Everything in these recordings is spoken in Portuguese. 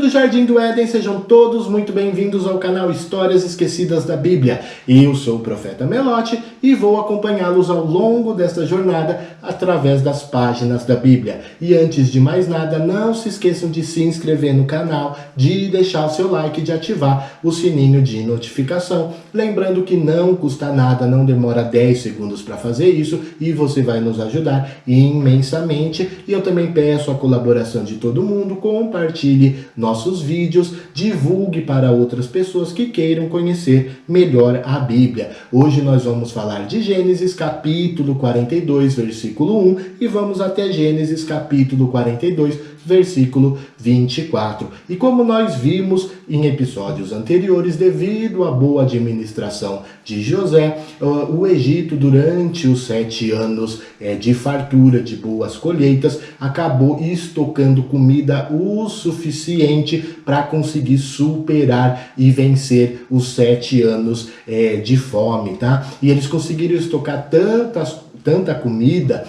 do Jardim do Éden, sejam todos muito bem-vindos ao canal Histórias Esquecidas da Bíblia. Eu sou o Profeta Melotti e vou acompanhá-los ao longo desta jornada através das páginas da Bíblia. E antes de mais nada, não se esqueçam de se inscrever no canal, de deixar o seu like e de ativar o sininho de notificação. Lembrando que não custa nada, não demora 10 segundos para fazer isso e você vai nos ajudar imensamente. E eu também peço a colaboração de todo mundo, compartilhe nossos vídeos, divulgue para outras pessoas que queiram conhecer melhor a Bíblia. Hoje nós vamos falar de Gênesis capítulo 42, versículo 1 e vamos até Gênesis capítulo 42, versículo 24. E como nós vimos em episódios anteriores, devido à boa administração de José, o Egito, durante os 7 anos de fartura, de boas colheitas, acabou estocando comida o suficiente para conseguir superar e vencer os 7 anos de fome, tá? E eles conseguiram estocar tanta comida,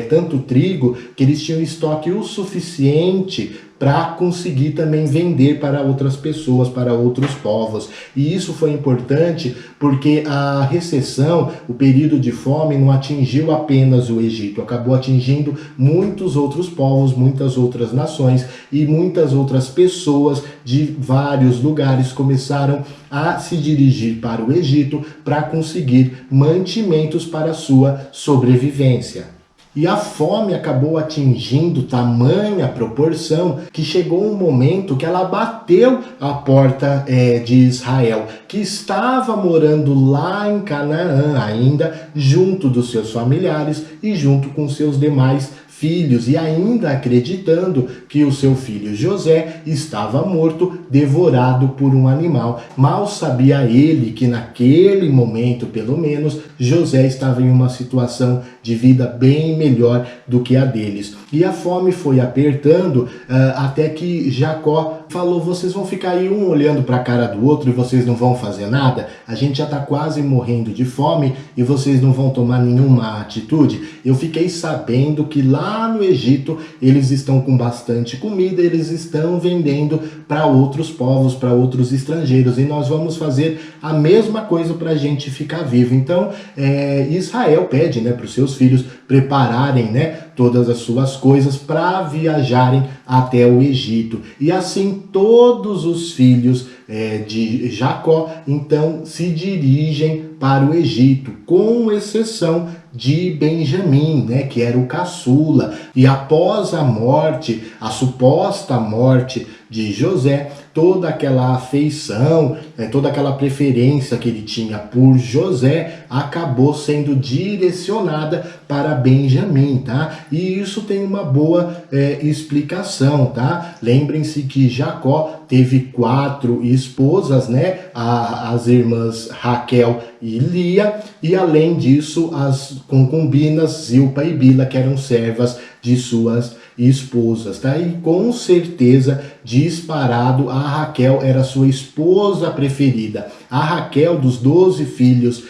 tanto trigo, que eles tinham estoque o suficiente para conseguir também vender para outras pessoas, para outros povos. E isso foi importante porque a recessão, o período de fome, não atingiu apenas o Egito, acabou atingindo muitos outros povos, muitas outras nações e muitas outras pessoas de vários lugares começaram a se dirigir para o Egito para conseguir mantimentos para a sua sobrevivência. E a fome acabou atingindo tamanha proporção que chegou um momento que ela bateu a porta de Israel, que estava morando lá em Canaã ainda, junto dos seus familiares e junto com seus demais filhos, e ainda acreditando que o seu filho José estava morto, devorado por um animal. Mal sabia ele que naquele momento, pelo menos, José estava em uma situação de vida bem melhor do que a deles. E a fome foi apertando até que Jacó falou: vocês vão ficar aí um olhando para a cara do outro e vocês não vão fazer nada? A gente já está quase morrendo de fome e vocês não vão tomar nenhuma atitude? Eu fiquei sabendo que lá no Egito eles estão com bastante comida, eles estão vendendo para outros povos, para outros estrangeiros, e nós vamos fazer a mesma coisa para a gente ficar vivo. Então Israel pede, para os seus filhos prepararem, todas as suas coisas para viajarem até o Egito. E assim todos os filhos de Jacó então se dirigem para o Egito, com exceção de Benjamim, que era o caçula. E após a morte, a suposta morte de José, toda aquela afeição, toda aquela preferência que ele tinha por José acabou sendo direcionada para Benjamim, tá? E isso tem uma boa explicação, tá? Lembrem-se que Jacó teve 4 esposas, as irmãs Raquel e Lia, e além disso as concubinas Zilpa e Bila, que eram servas de suas esposas, tá? E com certeza, disparado, a Raquel era sua esposa preferida. A Raquel, dos 12 filhos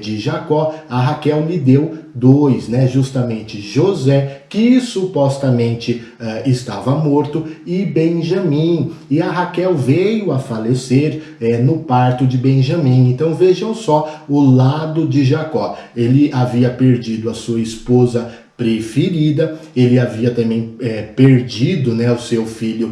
de Jacó, a Raquel lhe deu 2, justamente José, que supostamente estava morto, e Benjamim. E a Raquel veio a falecer no parto de Benjamim. Então vejam só o lado de Jacó. Ele havia perdido a sua esposa preferida, ele havia também perdido, o seu filho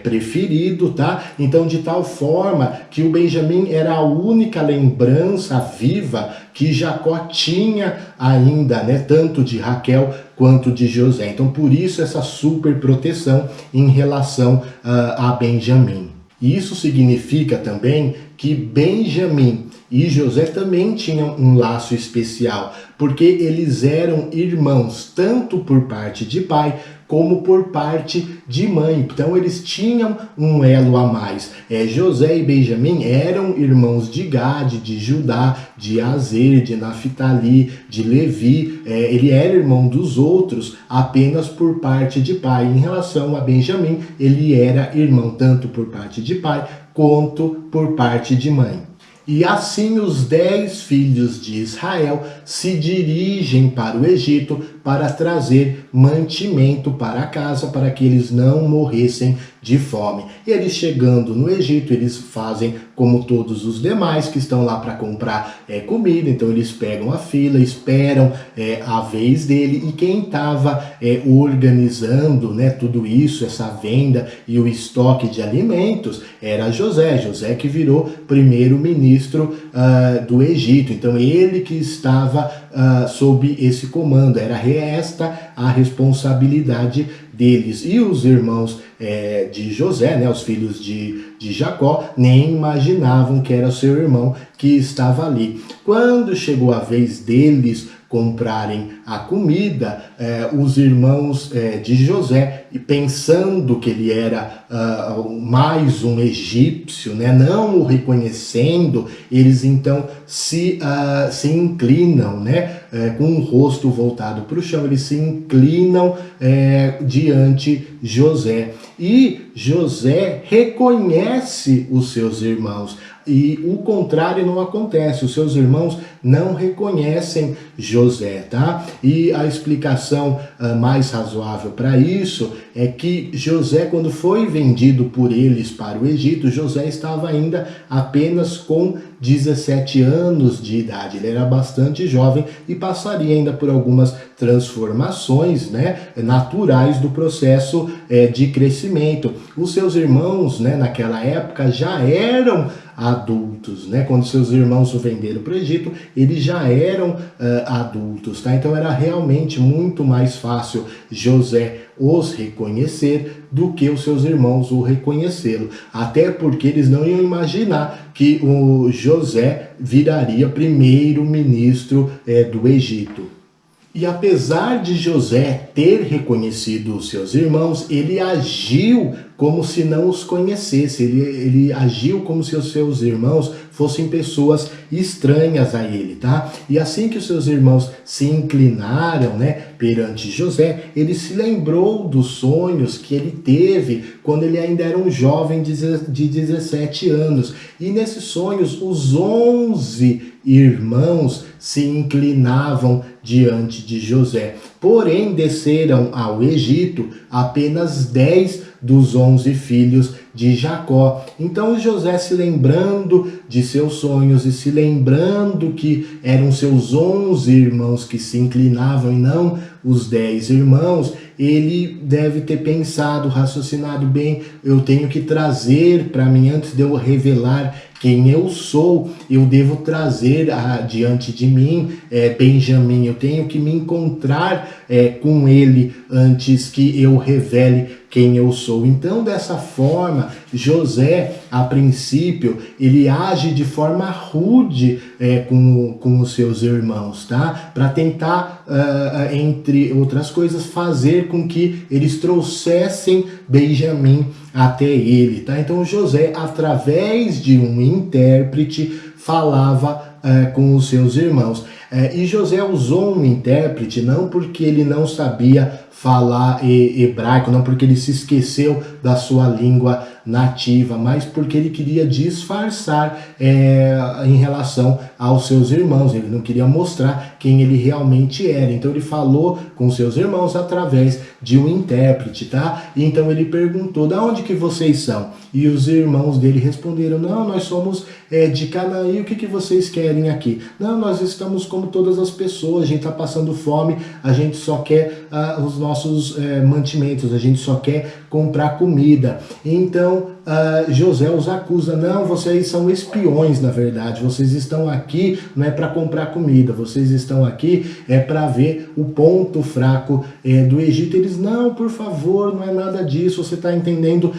preferido, tá? Então, de tal forma que o Benjamim era a única lembrança viva que Jacó tinha ainda, tanto de Raquel quanto de José. Então, por isso essa super proteção em relação a Benjamim. E isso significa também que Benjamim e José também tinham um laço especial, porque eles eram irmãos, tanto por parte de pai como por parte de mãe. Então eles tinham um elo a mais. José e Benjamim eram irmãos de Gade, de Judá, de Azer, de Naftali, de Levi. Ele era irmão dos outros apenas por parte de pai. Em relação a Benjamim, ele era irmão tanto por parte de pai quanto por parte de mãe. E assim os 10 filhos de Israel se dirigem para o Egito para trazer mantimento para casa, para que eles não morressem de fome. E eles chegando no Egito, eles fazem como todos os demais que estão lá para comprar comida, então eles pegam a fila, esperam a vez dele, e quem estava organizando, né, tudo isso, essa venda e o estoque de alimentos, era José. José que virou primeiro-ministro do Egito, então ele que estava sob esse comando, era esta a responsabilidade deles. E os irmãos de José, né, os filhos de Jacó, nem imaginavam que era seu irmão que estava ali. Quando chegou a vez deles comprarem a comida, os irmãos de José, pensando que ele era mais um egípcio, né, não o reconhecendo, eles então se inclinam, né, com o rosto voltado para o chão, eles se inclinam diante José. E José reconhece os seus irmãos. E o contrário não acontece, os seus irmãos não reconhecem José, tá? E a explicação mais razoável para isso é que José, quando foi vendido por eles para o Egito, José estava ainda apenas com 17 anos de idade. Ele era bastante jovem e passaria ainda por algumas transformações, né, naturais do processo de crescimento. Os seus irmãos, né, naquela época já eram adultos, né? Quando seus irmãos o venderam para o Egito, eles já eram adultos, tá? Então era realmente muito mais fácil José os reconhecer do que os seus irmãos o reconhecê-lo, até porque eles não iam imaginar que o José viraria primeiro-ministro do Egito. E apesar de José ter reconhecido os seus irmãos, ele agiu como se não os conhecesse, ele agiu como se os seus irmãos fossem pessoas estranhas a ele, tá? E assim que os seus irmãos se inclinaram, né, perante José, ele se lembrou dos sonhos que ele teve quando ele ainda era um jovem de 17 anos. E nesses sonhos, os 11 irmãos se inclinavam diante de José. Porém, desceram ao Egito apenas 10 dos 11 filhos de Jacó. Então José, se lembrando de seus sonhos e se lembrando que eram seus 11 irmãos que se inclinavam e não os 10 irmãos, ele deve ter pensado, raciocinado bem, eu tenho que trazer para mim, antes de eu revelar quem eu sou, eu devo trazer diante de mim Benjamim, eu tenho que me encontrar com ele antes que eu revele quem eu sou. Então, dessa forma, José, a princípio, ele age de forma rude com os seus irmãos, tá? Para tentar, entre outras coisas, fazer com que eles trouxessem Benjamim até ele, tá? Então, José, através de um intérprete, falava com os seus irmãos. E José usou um intérprete não porque ele não sabia falar hebraico, não porque ele se esqueceu da sua língua nativa, mas porque ele queria disfarçar em relação aos seus irmãos. Ele não queria mostrar quem ele realmente era. Então ele falou com seus irmãos através de um intérprete, tá? E então ele perguntou: "Da onde que vocês são?" E os irmãos dele responderam: "Não, nós somos de Canaã. E o que vocês querem aqui?" "Não, nós estamos como todas as pessoas, a gente está passando fome, a gente só quer os nossos mantimentos, a gente só quer comprar comida." Então José os acusa: "Não, vocês são espiões, na verdade, vocês estão aqui não é para comprar comida, vocês estão aqui para ver o ponto fraco do Egito." Eles: "Não, por favor, não é nada disso, você está entendendo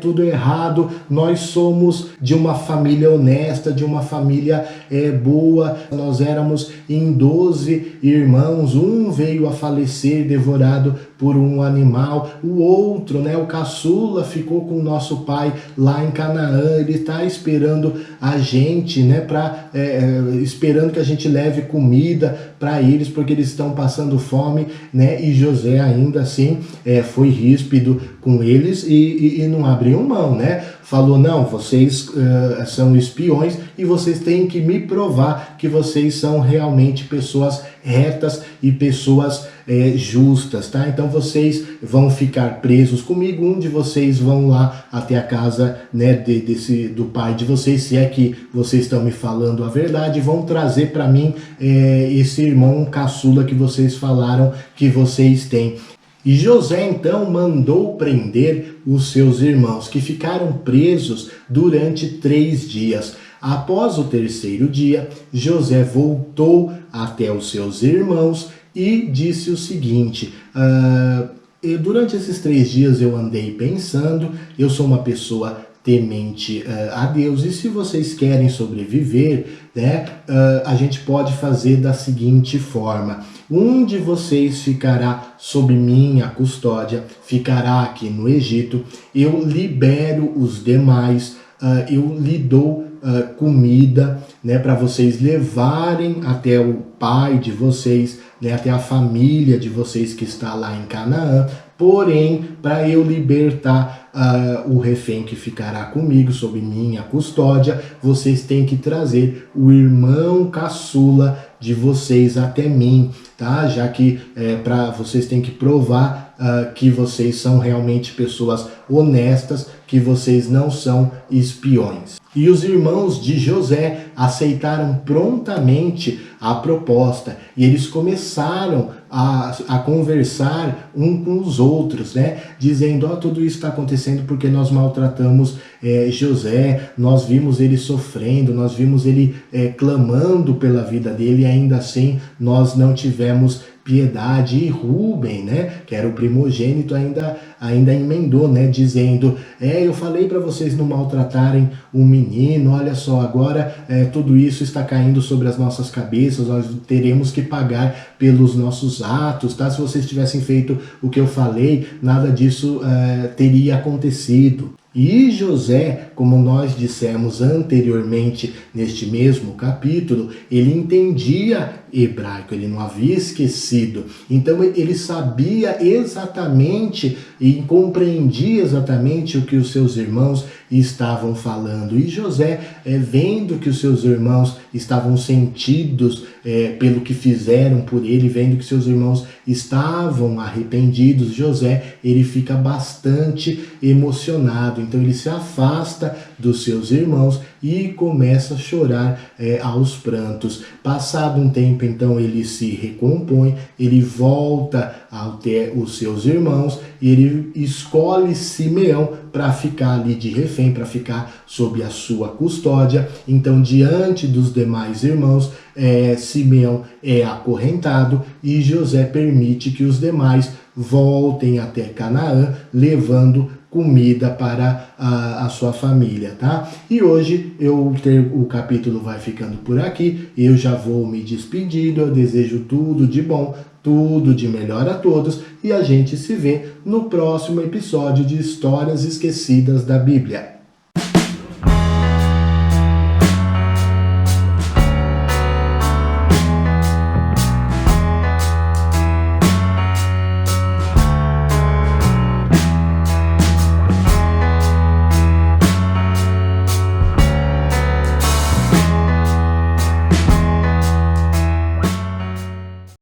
tudo errado, nós somos de uma família honesta, de uma família boa, nós éramos em 12 irmãos, um veio a falecer devorado por um animal, o outro, né, o caçula, ficou com o nosso pai lá em Canaã, ele está esperando a gente, né, esperando que a gente leve comida para eles, porque eles estão passando fome, né?" E José ainda assim foi ríspido com eles e não abriu mão, né? falou: não, vocês são espiões e vocês têm que me provar que vocês são realmente pessoas retas e pessoas justas, tá? Então vocês vão ficar presos comigo, um de vocês vão lá até a casa, né, do pai de vocês, se é que vocês estão me falando a verdade, vão trazer para mim esse irmão caçula que vocês falaram que vocês têm. E José então mandou prender os seus irmãos, que ficaram presos durante 3 dias. Após o 3º dia, José voltou até os seus irmãos e disse o seguinte: durante esses 3 dias eu andei pensando, eu sou uma pessoa temente a Deus, e se vocês querem sobreviver, né, a gente pode fazer da seguinte forma: um de vocês ficará sob minha custódia, ficará aqui no Egito, eu libero os demais, eu lhe dou comida, né, para vocês levarem até o pai de vocês, né, até a família de vocês que está lá em Canaã. Porém, para eu libertar o refém que ficará comigo, sob minha custódia, vocês têm que trazer o irmão caçula de vocês até mim, tá? Já que vocês têm que provar que vocês são realmente pessoas honestas, que vocês não são espiões. E os irmãos de José aceitaram prontamente a proposta e eles começaram a conversar um com os outros, né? Dizendo: tudo isso está acontecendo porque nós maltratamos José, nós vimos ele sofrendo, nós vimos ele clamando pela vida dele, e ainda assim nós não tivemos piedade. E Rúben, né, que era o primogênito, ainda emendou, né, dizendo: eu falei para vocês não maltratarem o menino, olha só, agora tudo isso está caindo sobre as nossas cabeças, nós teremos que pagar pelos nossos atos, tá? Se vocês tivessem feito o que eu falei, nada disso teria acontecido. E José, como nós dissemos anteriormente neste mesmo capítulo, ele entendia hebraico, ele não havia esquecido. Então ele sabia exatamente e compreendia exatamente o que os seus irmãos estavam falando. E José, vendo que os seus irmãos estavam sentidos pelo que fizeram por ele, vendo que seus irmãos estavam arrependidos, José, ele fica bastante emocionado. Então ele se afasta dos seus irmãos e começa a chorar aos prantos. Passado um tempo, então, ele se recompõe, ele volta até os seus irmãos e ele escolhe Simeão para ficar ali de refém, para ficar sob a sua custódia. Então, diante dos demais irmãos, Simeão é acorrentado e José permite que os demais voltem até Canaã, levando comida para a sua família, tá? E hoje o capítulo vai ficando por aqui, eu já vou me despedindo, eu desejo tudo de bom, tudo de melhor a todos, e a gente se vê no próximo episódio de Histórias Esquecidas da Bíblia.